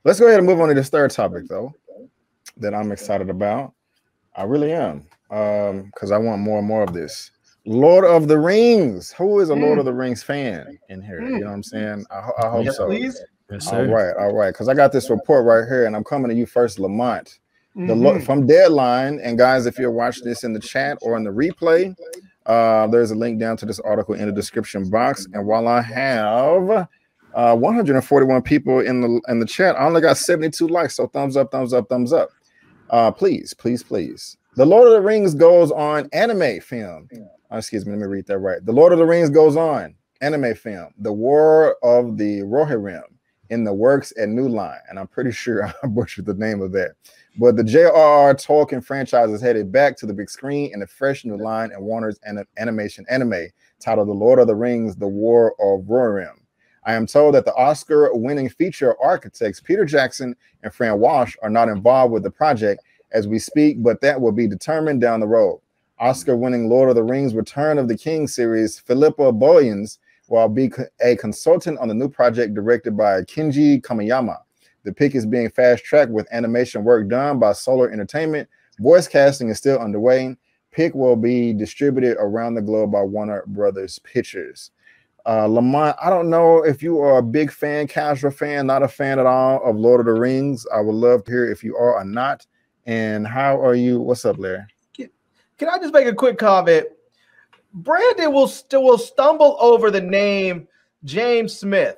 Let's go ahead and move on to this third topic, though, that I'm excited about. I really am, because I want more and more of this. Lord of the Rings. Who is a Lord of the Rings fan in here? You know what I'm saying? I hope so. Please. Yes, all right. Because I got this report right here, and I'm coming to you first, Lamont. From Deadline, and guys, if you're watching this in the chat or in the replay, there's a link down to this article in the description box. And while I have 141 people in the chat, I only got 72 likes. So thumbs up, thumbs up, thumbs up. Please. The Lord of the Rings goes on anime film. Excuse me, let me read that right. The Lord of the Rings goes on anime film. The War of the Rohirrim in the works at New Line. And I'm pretty sure I butchered the name of that. But the J.R.R. Tolkien franchise is headed back to the big screen in a fresh new line and Warner's animation anime titled The Lord of the Rings, The War of Rohirrim. I am told that the Oscar-winning feature architects Peter Jackson and Fran Walsh are not involved with the project as we speak, but that will be determined down the road. Oscar-winning Lord of the Rings Return of the King series, Philippa Boyens will be a consultant on the new project directed by Kenji Kamiyama. The pick is being fast-tracked with animation work done by Solar Entertainment. Voice casting is still underway. Pick will be distributed around the globe by Warner Brothers Pictures. Lamont, I don't know if you are a big fan, casual fan, not a fan at all of Lord of the Rings. I would love to hear if you are or not. And how are you? What's up, Larry? Can I just make a quick comment? Brandon will stumble over the name James Smith,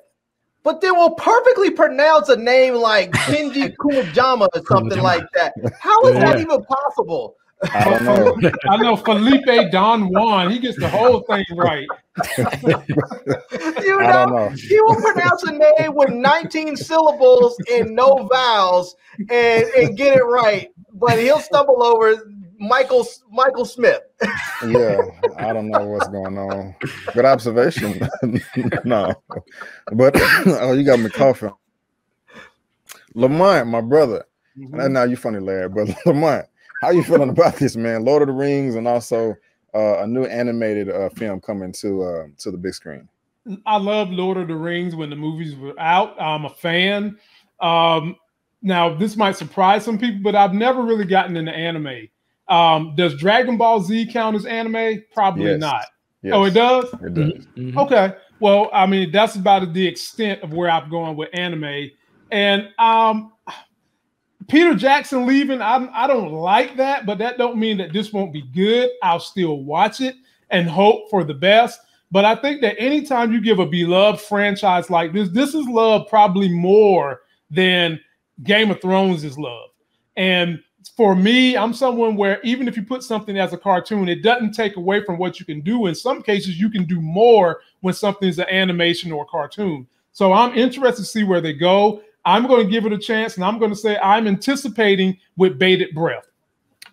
but then will perfectly pronounce a name like Kenji Kumajama or something like that. How is that even possible? I don't know. I know Felipe Don Juan. He gets the whole thing right. You know, he will pronounce a name with 19 syllables and no vowels and get it right, but he'll stumble over Michael Smith. Yeah, I don't know what's going on. Good observation. No, but you got me coughing. Lamont, my brother. Now you funny, Larry, but Lamont, how you feeling about this, man? Lord of the Rings, and also a new animated film coming to the big screen. I love Lord of the Rings when the movies were out. I'm a fan. Now, this might surprise some people, but I've never really gotten into anime. Does Dragon Ball Z count as anime? Probably not. Yes. Oh, it does? It does. Okay. Well, I mean, that's about the extent of where I'm going with anime. And Peter Jackson leaving, I don't like that, but that don't mean that this won't be good. I'll still watch it and hope for the best. But I think that anytime you give a beloved franchise like this is love probably more than Game of Thrones is love. And for me, I'm someone where even if you put something as a cartoon, it doesn't take away from what you can do. In some cases, you can do more when something's an animation or a cartoon. So I'm interested to see where they go. I'm going to give it a chance, and I'm going to say I'm anticipating with bated breath.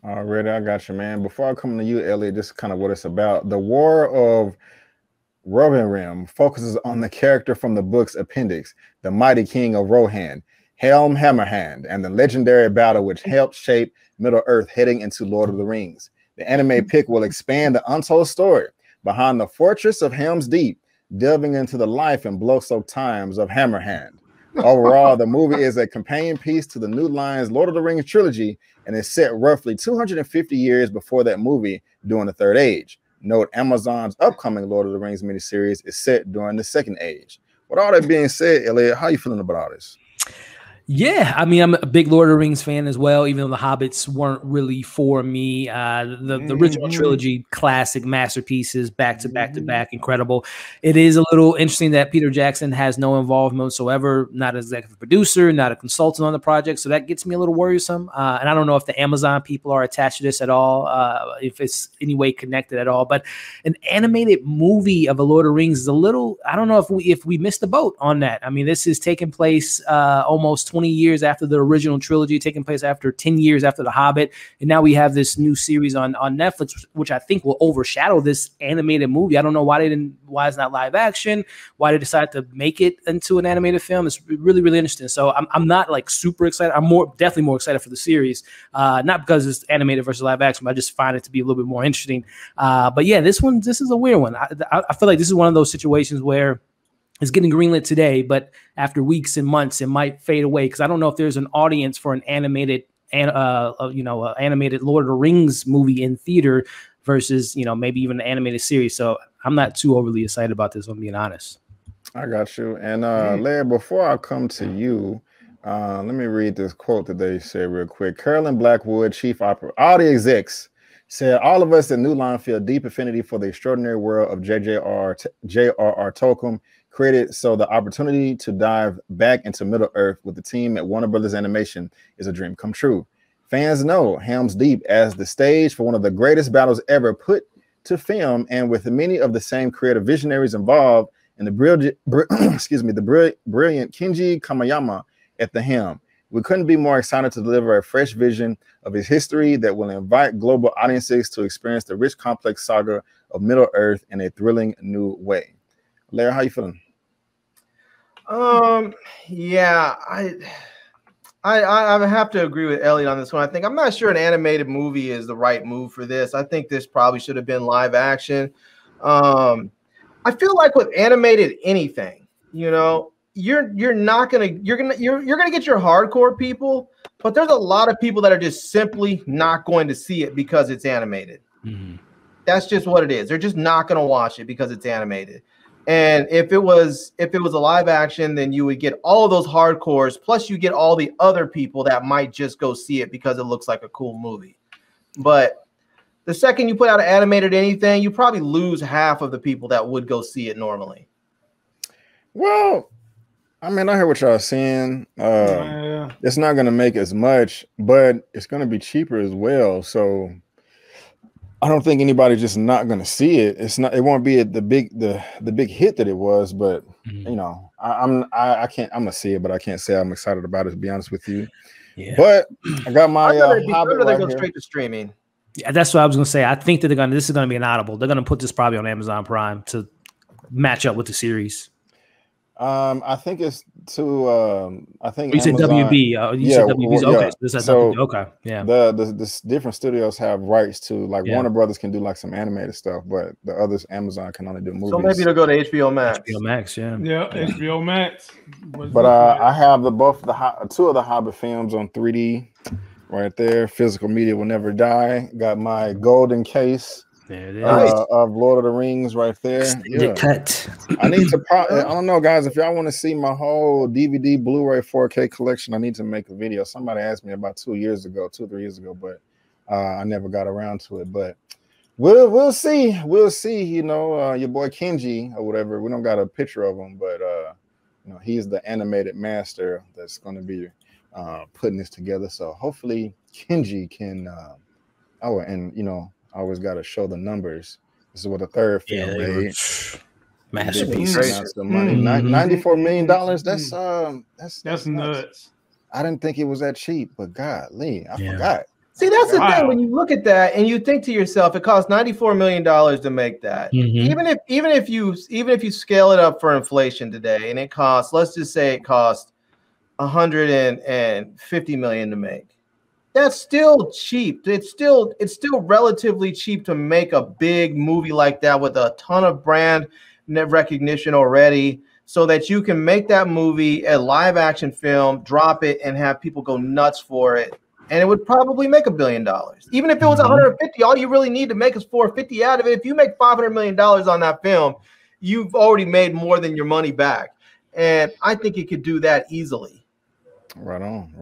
Already, I got you, man. Before I come to you, Elliot, this is kind of what it's about. The War of Rohirrim focuses on the character from the book's appendix, the mighty king of Rohan, Helm Hammerhand, and the legendary battle which helped shape Middle-earth heading into Lord of the Rings. The anime pick will expand the untold story behind the fortress of Helm's Deep, delving into the life and blood-soaked times of Hammerhand. Overall, the movie is a companion piece to the New Line's Lord of the Rings trilogy and is set roughly 250 years before that movie during the Third Age. Note Amazon's upcoming Lord of the Rings miniseries is set during the Second Age. With all that being said, Elliot, how are you feeling about all this? Yeah, I mean, I'm a big Lord of the Rings fan as well, even though the Hobbits weren't really for me. The original trilogy, classic masterpieces, back to back, incredible. It is a little interesting that Peter Jackson has no involvement whatsoever, not as executive producer, not a consultant on the project, so that gets me a little worrisome. And I don't know if the Amazon people are attached to this at all, if it's any way connected at all. But an animated movie of a Lord of the Rings is a little, I don't know if we missed the boat on that. I mean, this is taking place almost 20 years after the original trilogy, taking place after 10 years after The Hobbit. And now we have this new series on Netflix, which I think will overshadow this animated movie. I don't know why it's not live action, why they decided to make it into an animated film. It's really, really interesting. So I'm not like super excited. I'm definitely more excited for the series, not because it's animated versus live action, but I just find it to be a little bit more interesting. But yeah, this is a weird one. I feel like this is one of those situations where is getting greenlit today, but after weeks and months, it might fade away because I don't know if there's an audience for an animated, animated Lord of the Rings movie in theater versus, maybe even an animated series. So I'm not too overly excited about this, I'm being honest. I got you. And Larry, before I come to you, let me read this quote that they said real quick. Carolyn Blackwood, chief operator, all the execs said, all of us at New Line feel deep affinity for the extraordinary world of J.R.R. Tolkien, created so the opportunity to dive back into Middle Earth with the team at Warner Brothers Animation is a dream come true. Fans know Helm's Deep as the stage for one of the greatest battles ever put to film, and with many of the same creative visionaries involved, and the brilliant Kenji Kamayama at the helm. We couldn't be more excited to deliver a fresh vision of his history that will invite global audiences to experience the rich, complex saga of Middle Earth in a thrilling new way. Larry, how you feeling? Yeah, I have to agree with Elliot on this one. I'm not sure an animated movie is the right move for this. I think this probably should have been live action. I feel like with animated anything, you're gonna get your hardcore people, but there's a lot of people that are just simply not going to see it because it's animated. Mm-hmm. That's just what it is. They're just not going to watch it because it's animated. And if it was a live action, then you would get all of those hardcores, plus you get all the other people that might just go see it because it looks like a cool movie. But the second you put out an animated anything, you probably lose half of the people that would go see it normally. Well, I mean, I hear what y'all saying. It's not going to make as much, but it's going to be cheaper as well. So I don't think anybody's just not going to see it. It won't be the big hit that it was, but I'm gonna see it, but I can't say I'm excited about it, to be honest with you. Yeah. But I got my Hobbit right go here. Straight to streaming. Yeah, that's what I was gonna say. I think that this is gonna be an audible. They're gonna put this probably on Amazon Prime to match up with the series. I think it's to I think you said WB. Said WB. Okay, so okay, yeah. The different studios have rights to, like, Warner Brothers can do like some animated stuff, but the others, Amazon can only do movies. So maybe they'll go to HBO Max. HBO Max, yeah, HBO Max. But I have two of the Hobbit films on 3D right there. Physical media will never die. Got my golden case. There it is. Of Lord of the Rings right there. Cut. I need to I don't know, guys, if y'all want to see my whole DVD Blu-ray 4K collection, I need to make a video. Somebody asked me about 2 or 3 years ago, but I never got around to it. But we'll see. We'll see. Your boy Kenji or whatever. We don't got a picture of him, but he's the animated master that's going to be putting this together. So hopefully Kenji can I always got to show the numbers. This is what the third film made. Masterpiece. $94 million. That's nuts. I didn't think it was that cheap, but golly, I forgot. See, that's the thing. When you look at that and you think to yourself, it costs $94 million to make that. Mm-hmm. Even if you scale it up for inflation today, and it costs, let's just say it costs $150 million to make. That's still cheap. It's still relatively cheap to make a big movie like that with a ton of brand recognition already, so that you can make that movie a live action film, drop it, and have people go nuts for it. And it would probably make $1 billion. Even if it was 150, all you really need to make is 450 out of it. If you make $500 million on that film, you've already made more than your money back. And I think it could do that easily. Right on.